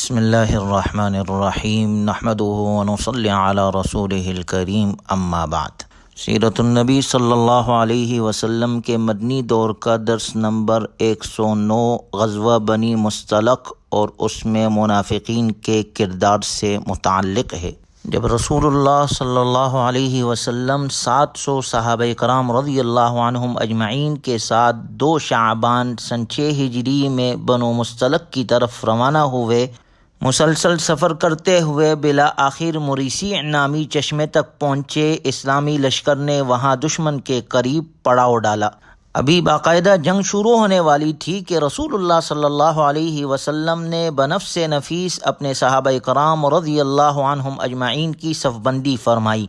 بسم اللہ الرحمن الرحیم نحمده ونصلی علی رسولہ الکریم اما بعد۔ سیرت النبی صلی اللہ علیہ وسلم کے مدنی دور کا درس نمبر 109 غزوہ بنی مصطلق اور اس میں منافقین کے کردار سے متعلق ہے۔ جب رسول اللہ صلی اللہ علیہ وسلم 700 صحابہ کرام رضی اللہ عنہم اجمعین کے ساتھ 2 شعبان سن 6 ہجری میں بنو مصطلق کی طرف روانہ ہوئے، مسلسل سفر کرتے ہوئے بلا آخر مریسی نامی چشمے تک پہنچے۔ اسلامی لشکر نے وہاں دشمن کے قریب پڑاؤ ڈالا۔ ابھی باقاعدہ جنگ شروع ہونے والی تھی کہ رسول اللہ صلی اللہ علیہ وسلم نے بنفس نفیس اپنے صحابہ کرام رضی اللہ عنہم اجمعین کی صف بندی فرمائی۔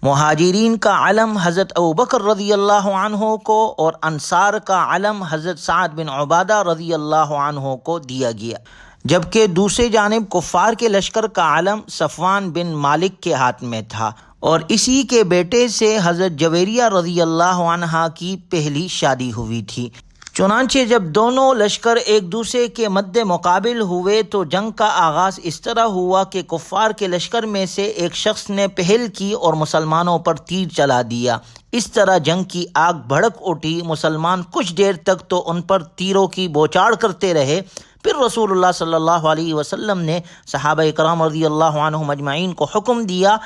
مہاجرین کا علم حضرت ابوبکر رضی اللہ عنہ کو اور انصار کا علم حضرت سعد بن عبادہ رضی اللہ عنہ کو دیا گیا، جبکہ دوسری جانب کفار کے لشکر کا علم صفوان بن مالک کے ہاتھ میں تھا، اور اسی کے بیٹے سے حضرت جویریہ رضی اللہ عنہا کی پہلی شادی ہوئی تھی۔ چنانچہ جب دونوں لشکر ایک دوسرے کے مد مقابل ہوئے تو جنگ کا آغاز اس طرح ہوا کہ کفار کے لشکر میں سے ایک شخص نے پہل کی اور مسلمانوں پر تیر چلا دیا۔ اس طرح جنگ کی آگ بھڑک اٹھی۔ مسلمان کچھ دیر تک تو ان پر تیروں کی بوچھاڑ کرتے رہے، پھر رسول اللہ صلی اللہ علیہ وسلم نے صحابہ کرام رضی اللہ عنہم اجمعین کو حکم دیا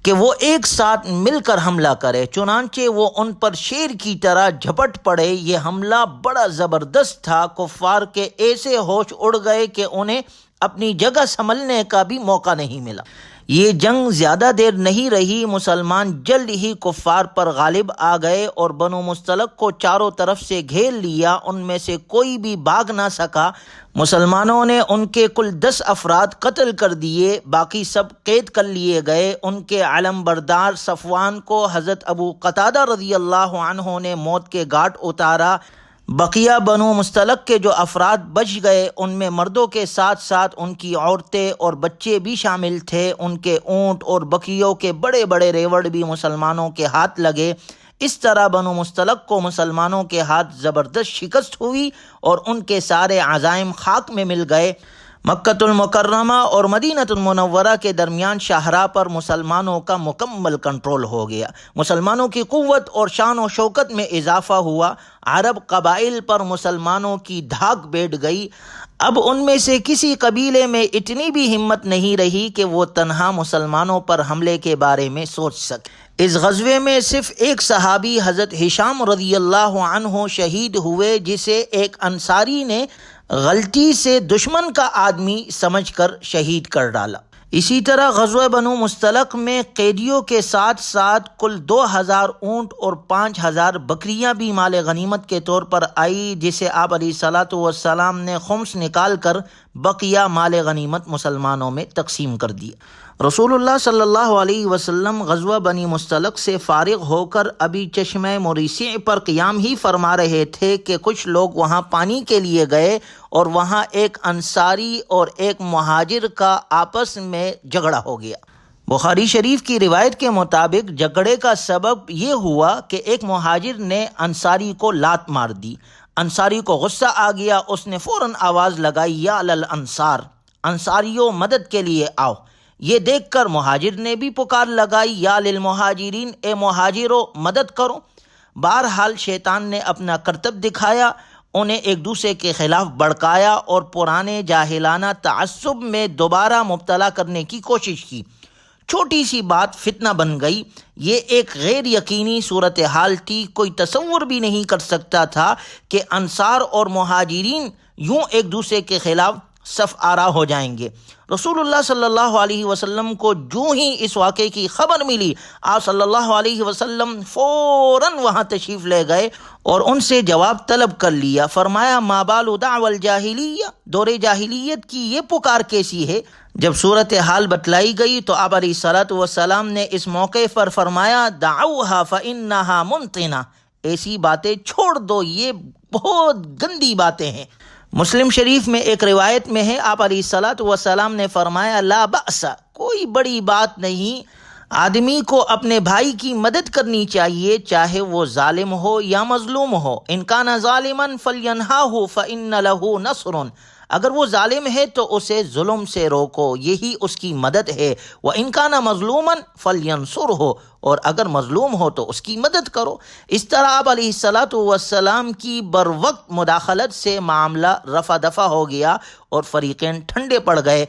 کہ وہ ایک ساتھ مل کر حملہ کرے۔ چنانچہ وہ ان پر شیر کی طرح جھپٹ پڑے۔ یہ حملہ بڑا زبردست تھا۔ کفار کے ایسے ہوش اڑ گئے کہ انہیں اپنی جگہ سنبھلنے کا بھی موقع نہیں ملا۔ یہ جنگ زیادہ دیر نہیں رہی۔ مسلمان جلد ہی کفار پر غالب آ گئے اور بنو مصطلق کو چاروں طرف سے گھیر لیا۔ ان میں سے کوئی بھی بھاگ نہ سکا۔ مسلمانوں نے ان کے کل 10 افراد قتل کر دیے، باقی سب قید کر لیے گئے۔ ان کے علم بردار صفوان کو حضرت ابو قتادہ رضی اللہ عنہ نے موت کے گھاٹ اتارا۔ بقیہ بنو مصطلق کے جو افراد بچ گئے ان میں مردوں کے ساتھ ساتھ ان کی عورتیں اور بچے بھی شامل تھے۔ ان کے اونٹ اور بکریوں کے بڑے بڑے ریوڑ بھی مسلمانوں کے ہاتھ لگے۔ اس طرح بنو مصطلق کو مسلمانوں کے ہاتھ زبردست شکست ہوئی اور ان کے سارے عزائم خاک میں مل گئے۔ مکۃ المکرمہ اور مدینہ المنورہ کے درمیان شاہراہ پر مسلمانوں کا مکمل کنٹرول ہو گیا۔ مسلمانوں کی قوت اور شان و شوکت میں اضافہ ہوا۔ عرب قبائل پر مسلمانوں کی دھاک بیٹھ گئی۔ اب ان میں سے کسی قبیلے میں اتنی بھی ہمت نہیں رہی کہ وہ تنہا مسلمانوں پر حملے کے بارے میں سوچ سکے۔ اس غزوے میں صرف ایک صحابی حضرت ہشام رضی اللہ عنہ شہید ہوئے، جسے ایک انصاری نے غلطی سے دشمن کا آدمی سمجھ کر شہید کر ڈالا۔ اسی طرح غزوہ بنو مصطلق میں قیدیوں کے ساتھ ساتھ کل 2000 اونٹ اور 5000 بکریاں بھی مال غنیمت کے طور پر آئی، جسے آپ علیہ الصلاۃ والسلام نے خمس نکال کر بقیہ مال غنیمت مسلمانوں میں تقسیم کر دیا۔ رسول اللہ صلی اللہ علیہ وسلم غزوہ بنی مصطلق سے فارغ ہو کر ابھی چشمہ مریسی پر قیام ہی فرما رہے تھے کہ کچھ لوگ وہاں پانی کے لیے گئے اور وہاں ایک انصاری اور ایک مہاجر کا آپس میں جھگڑا ہو گیا۔ بخاری شریف کی روایت کے مطابق جھگڑے کا سبب یہ ہوا کہ ایک مہاجر نے انصاری کو لات مار دی۔ انصاری کو غصہ آ گیا۔ اس نے فوراً آواز لگائی، یا للانصار، انصاریوں مدد کے لیے آؤ۔ یہ دیکھ کر مہاجر نے بھی پکار لگائی، یا للمہاجرین، اے مہاجروں مدد کرو۔ بہرحال شیطان نے اپنا کرتب دکھایا، انہیں ایک دوسرے کے خلاف بھڑکایا اور پرانے جاہلانہ تعصب میں دوبارہ مبتلا کرنے کی کوشش کی۔ چھوٹی سی بات فتنہ بن گئی۔ یہ ایک غیر یقینی صورتحال تھی۔ کوئی تصور بھی نہیں کر سکتا تھا کہ انصار اور مہاجرین یوں ایک دوسرے کے خلاف صف آرا ہو جائیں گے۔ رسول اللہ صلی اللہ علیہ وسلم کو جو ہی اس واقعے کی خبر ملی، آپ صلی اللہ علیہ وسلم فوراً وہاں تشریف لے گئے اور ان سے جواب طلب کر لیا۔ فرمایا، ما بال دعوی الجاہلیہ، دور جاہلیت کی یہ پکار کیسی ہے؟ جب صورتحال بتلائی گئی تو آپ علیہ الصلاۃ والسلام نے اس موقع پر فرمایا، دعوها فانها منتنہ، ایسی باتیں چھوڑ دو، یہ بہت گندی باتیں ہیں۔ مسلم شریف میں ایک روایت میں ہے، آپ علیہ الصلاۃ والسلام نے فرمایا، لا بأس، کوئی بڑی بات نہیں، آدمی کو اپنے بھائی کی مدد کرنی چاہیے، چاہے وہ ظالم ہو یا مظلوم ہو۔ ان کان ظالما فلینہاہ فإن لہ نصر، اگر وہ ظالم ہے تو اسے ظلم سے روکو، یہی اس کی مدد ہے۔ وَإِن كَانَ مَظْلُومًا فَلْيَنْصُرْهُ، اور اگر مظلوم ہو تو اس کی مدد کرو۔ اس طرح آپ علیہ السلام کی بروقت مداخلت سے معاملہ رفع دفع ہو گیا اور فریقین ٹھنڈے پڑ گئے۔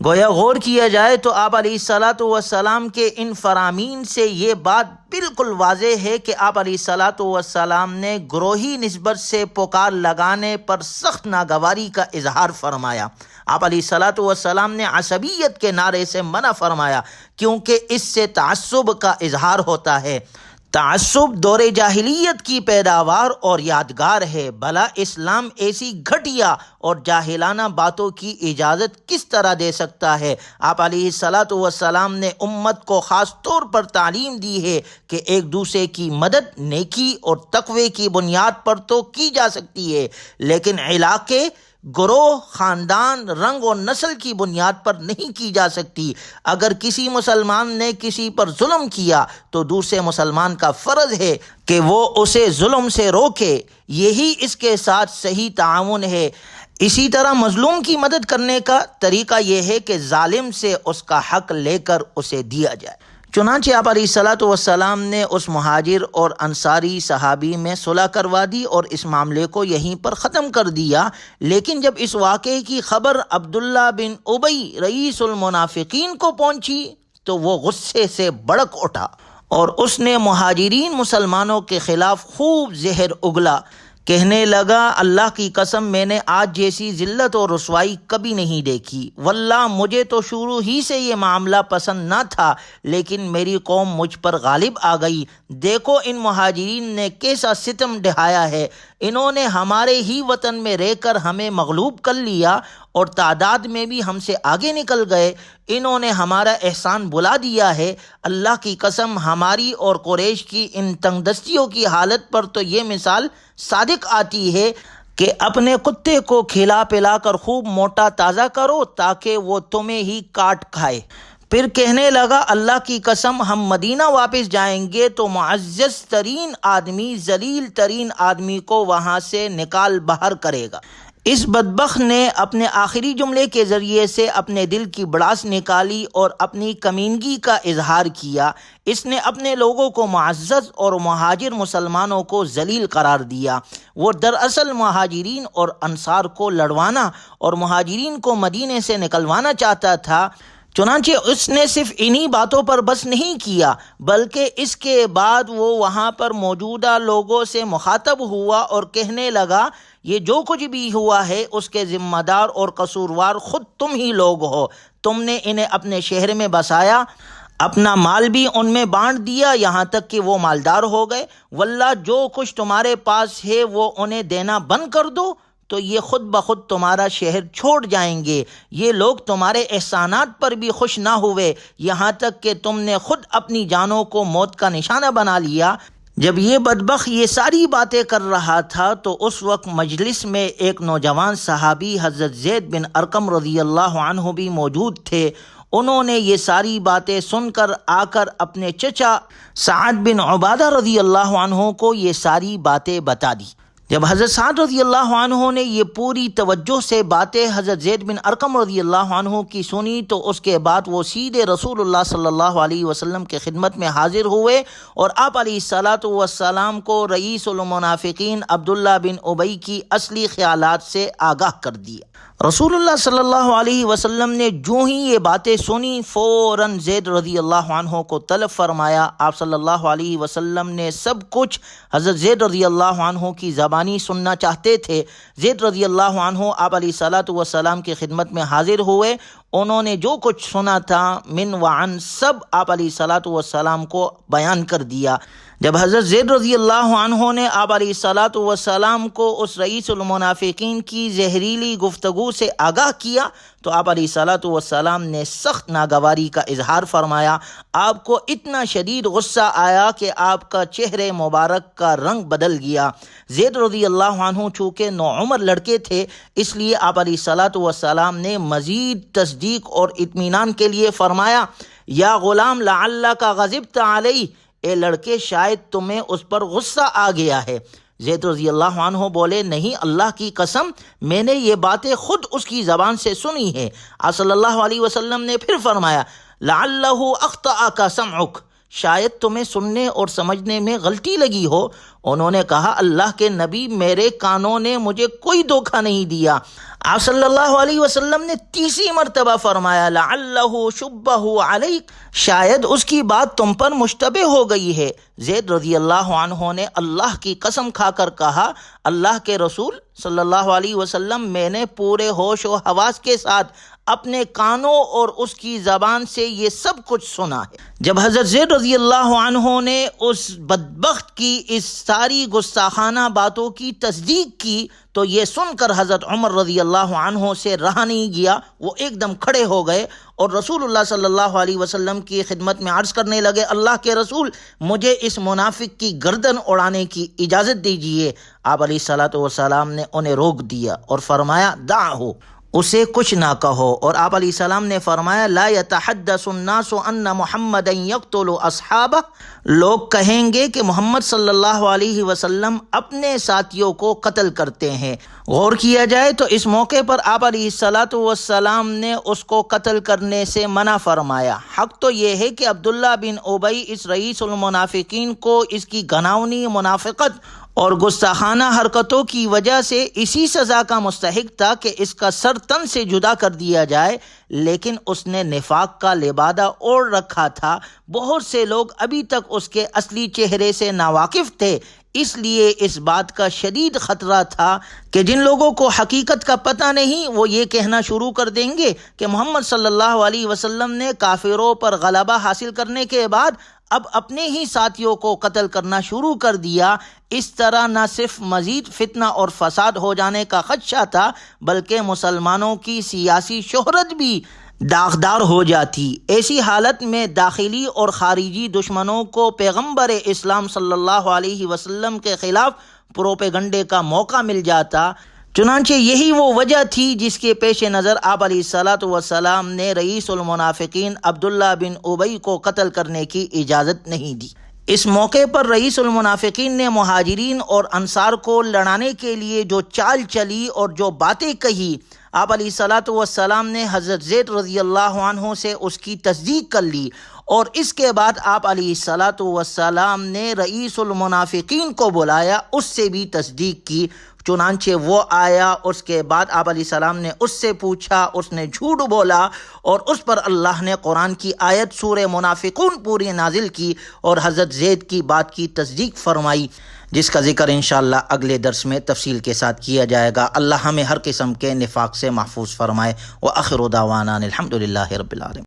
گویا غور کیا جائے تو آپ علیہ السلام کے ان فرامین سے یہ بات بالکل واضح ہے کہ آپ علیہ السلام نے گروہی نسبت سے پکار لگانے پر سخت ناگواری کا اظہار فرمایا۔ آپ علیہ السلام نے عصبیت کے نعرے سے منع فرمایا، کیونکہ اس سے تعصب کا اظہار ہوتا ہے۔ تعصب دور جاہلیت کی پیداوار اور یادگار ہے، بھلا اسلام ایسی گھٹیا اور جاہلانہ باتوں کی اجازت کس طرح دے سکتا ہے؟ آپ علیہ السلام نے امت کو خاص طور پر تعلیم دی ہے کہ ایک دوسرے کی مدد نیکی اور تقوی کی بنیاد پر تو کی جا سکتی ہے، لیکن علاقے، گروہ، خاندان، رنگ اور نسل کی بنیاد پر نہیں کی جا سکتی۔ اگر کسی مسلمان نے کسی پر ظلم کیا تو دوسرے مسلمان کا فرض ہے کہ وہ اسے ظلم سے روکے، یہی اس کے ساتھ صحیح تعاون ہے۔ اسی طرح مظلوم کی مدد کرنے کا طریقہ یہ ہے کہ ظالم سے اس کا حق لے کر اسے دیا جائے۔ چنانچہ آپ علیہ السلام نے اس مہاجر اور انصاری صحابی میں صلح کروا دی اور اس معاملے کو یہیں پر ختم کر دیا۔ لیکن جب اس واقعے کی خبر عبداللہ بن ابی رئیس المنافقین کو پہنچی تو وہ غصے سے بھڑک اٹھا اور اس نے مہاجرین مسلمانوں کے خلاف خوب زہر اگلا۔ کہنے لگا، اللہ کی قسم میں نے آج جیسی ذلت اور رسوائی کبھی نہیں دیکھی۔ واللہ مجھے تو شروع ہی سے یہ معاملہ پسند نہ تھا، لیکن میری قوم مجھ پر غالب آ گئی۔ دیکھو ان مہاجرین نے کیسا ستم ڈھایا ہے، انہوں نے ہمارے ہی وطن میں رہ کر ہمیں مغلوب کر لیا اور تعداد میں بھی ہم سے آگے نکل گئے۔ انہوں نے ہمارا احسان بلا دیا ہے۔ اللہ کی قسم ہماری اور قریش کی ان تنگ دستیوں کی حالت پر تو یہ مثال صادق آتی ہے کہ اپنے کتے کو کھلا پلا کر خوب موٹا تازہ کرو تاکہ وہ تمہیں ہی کاٹ کھائے۔ پھر کہنے لگا، اللہ کی قسم ہم مدینہ واپس جائیں گے تو معزز ترین آدمی ذلیل ترین آدمی کو وہاں سے نکال باہر کرے گا۔ اس بدبخت نے اپنے آخری جملے کے ذریعے سے اپنے دل کی بڑاس نکالی اور اپنی کمینگی کا اظہار کیا۔ اس نے اپنے لوگوں کو معزز اور مہاجر مسلمانوں کو ذلیل قرار دیا۔ وہ دراصل مہاجرین اور انصار کو لڑوانا اور مہاجرین کو مدینے سے نکلوانا چاہتا تھا۔ چنانچہ اس نے صرف انہی باتوں پر بس نہیں کیا، بلکہ اس کے بعد وہ وہاں پر موجودہ لوگوں سے مخاطب ہوا اور کہنے لگا، یہ جو کچھ بھی ہوا ہے اس کے ذمہ دار اور قصوروار خود تم ہی لوگ ہو۔ تم نے انہیں اپنے شہر میں بسایا، اپنا مال بھی ان میں بانٹ دیا، یہاں تک کہ وہ مالدار ہو گئے۔ واللہ جو کچھ تمہارے پاس ہے وہ انہیں دینا بند کر دو تو یہ خود بخود تمہارا شہر چھوڑ جائیں گے۔ یہ لوگ تمہارے احسانات پر بھی خوش نہ ہوئے، یہاں تک کہ تم نے خود اپنی جانوں کو موت کا نشانہ بنا لیا۔ جب یہ بدبخت یہ ساری باتیں کر رہا تھا تو اس وقت مجلس میں ایک نوجوان صحابی حضرت زید بن ارقم رضی اللہ عنہ بھی موجود تھے۔ انہوں نے یہ ساری باتیں سن کر آ کر اپنے چچا سعد بن عبادہ رضی اللہ عنہ کو یہ ساری باتیں بتا دی۔ جب حضرت سعد رضی اللہ عنہ نے یہ پوری توجہ سے باتیں حضرت زید بن ارقم رضی اللہ عنہ کی سنی تو اس کے بعد وہ سیدھے رسول اللہ صلی اللہ علیہ وسلم کے خدمت میں حاضر ہوئے اور آپ علیہ السلام کو رئیس المنافقین عبداللہ بن ابی کی اصلی خیالات سے آگاہ کر دیا۔ رسول اللہ صلی اللہ علیہ وسلم نے جو ہی یہ باتیں سنی فوراً زید رضی اللہ عنہ کو طلب فرمایا۔ آپ صلی اللہ علیہ وسلم نے سب کچھ حضرت زید رضی اللہ عنہ کی زبانی سننا چاہتے تھے۔ زید رضی اللہ عنہ آپ علیہ السلام کی خدمت میں حاضر ہوئے۔ انہوں نے جو کچھ سنا تھا من وعن سب آپ علیہ السلام کو بیان کر دیا۔ جب حضرت زید رضی اللہ عنہ نے آپ علیہ السلام کو اس رئیس المنافقین کی زہریلی گفتگو سے آگاہ کیا تو آپ علیہ السلام نے سخت ناگواری کا اظہار فرمایا۔ آپ کو اتنا شدید غصہ آیا کہ آپ کا چہرے مبارک کا رنگ بدل گیا۔ زید رضی اللہ عنہ چونکہ نوعمر لڑکے تھے، اس لیے آپ علیہ السلام نے مزید تصدیق اور اطمینان کے لیے فرمایا، یا غلام لعلک غضبت علیہ، اے لڑکے شاید تمہیں اس پر غصہ آ گیا ہے۔ زید رضی اللہ عنہ بولے نہیں اللہ کی قسم میں نے یہ باتیں خود اس کی زبان سے سنی ہے۔ آپ صلی اللہ علیہ وسلم نے پھر فرمایا لعلہ اخطأک سمعک، شاید تمہیں سننے اور سمجھنے میں غلطی لگی ہو۔ انہوں نے کہا اللہ کے نبی میرے کانوں نے مجھے کوئی دھوکہ نہیں دیا۔ آپ صلی اللہ علیہ وسلم نے تیسری مرتبہ فرمایا لعلہ شبہ علیک، شاید اس کی بات تم پر مشتبہ ہو گئی ہے۔ زید رضی اللہ عنہ نے اللہ کی قسم کھا کر کہا اللہ کے رسول صلی اللہ علیہ وسلم میں نے پورے ہوش و حواس کے ساتھ اپنے کانوں اور اس کی زبان سے یہ سب کچھ سنا ہے۔ جب حضرت زید رضی اللہ عنہ نے اس بدبخت کی اس ساری گستاخانہ باتوں کی تصدیق کی تو یہ سن کر حضرت عمر رضی اللہ عنہ سے رہا نہیں گیا، وہ ایک دم کھڑے ہو گئے اور رسول اللہ صلی اللہ علیہ وسلم کی خدمت میں عرض کرنے لگے اللہ کے رسول مجھے اس منافق کی گردن اڑانے کی اجازت دیجیے۔ آپ علیہ الصلوۃ والسلام نے انہیں روک دیا اور فرمایا دعہو، اسے کچھ نہ کہو۔ اور آپ علیہ السلام نے فرمایا لا یتحدث الناس ان محمدا یقتل اصحابہ، لوگ کہیں گے کہ محمد صلی اللہ علیہ وسلم اپنے ساتھیوں کو قتل کرتے ہیں۔ غور کیا جائے تو اس موقع پر آپ علیہ الصلوۃ والسلام نے اس کو قتل کرنے سے منع فرمایا۔ حق تو یہ ہے کہ عبداللہ بن ابی اس رئیس المنافقین کو اس کی گھناؤنی منافقت اور گستاخانہ حرکتوں کی وجہ سے اسی سزا کا مستحق تھا کہ اس کا سر تن سے جدا کر دیا جائے، لیکن اس نے نفاق کا لبادہ اوڑھ رکھا تھا۔ بہت سے لوگ ابھی تک اس کے اصلی چہرے سے ناواقف تھے، اس لیے اس بات کا شدید خطرہ تھا کہ جن لوگوں کو حقیقت کا پتہ نہیں وہ یہ کہنا شروع کر دیں گے کہ محمد صلی اللہ علیہ وسلم نے کافروں پر غلبہ حاصل کرنے کے بعد اب اپنے ہی ساتھیوں کو قتل کرنا شروع کر دیا۔ اس طرح نہ صرف مزید فتنہ اور فساد ہو جانے کا خدشہ تھا بلکہ مسلمانوں کی سیاسی شہرت بھی داغدار ہو جاتی۔ ایسی حالت میں داخلی اور خارجی دشمنوں کو پیغمبر اسلام صلی اللہ علیہ وسلم کے خلاف پروپیگنڈے کا موقع مل جاتا۔ چنانچہ یہی وہ وجہ تھی جس کے پیش نظر آپ علیہ الصلوۃ والسلام نے رئیس المنافقین عبداللہ بن ابی کو قتل کرنے کی اجازت نہیں دی۔ اس موقع پر رئیس المنافقین نے مہاجرین اور انصار کو لڑانے کے لیے جو چال چلی اور جو باتیں کہی، آپ علیہ الصلوۃ والسلام نے حضرت زید رضی اللہ عنہ سے اس کی تصدیق کر لی، اور اس کے بعد آپ علیہ الصلوۃ والسلام نے رئیس المنافقین کو بلایا، اس سے بھی تصدیق کی۔ چنانچہ وہ آیا، اس کے بعد آپ علیہ السلام نے اس سے پوچھا، اس نے جھوٹ بولا اور اس پر اللہ نے قرآن کی آیت سورہ منافقون پوری نازل کی اور حضرت زید کی بات کی تصدیق فرمائی، جس کا ذکر انشاءاللہ اگلے درس میں تفصیل کے ساتھ کیا جائے گا۔ اللہ ہمیں ہر قسم کے نفاق سے محفوظ فرمائے۔ وآخر دعوانا الحمدللہ رب العالمین۔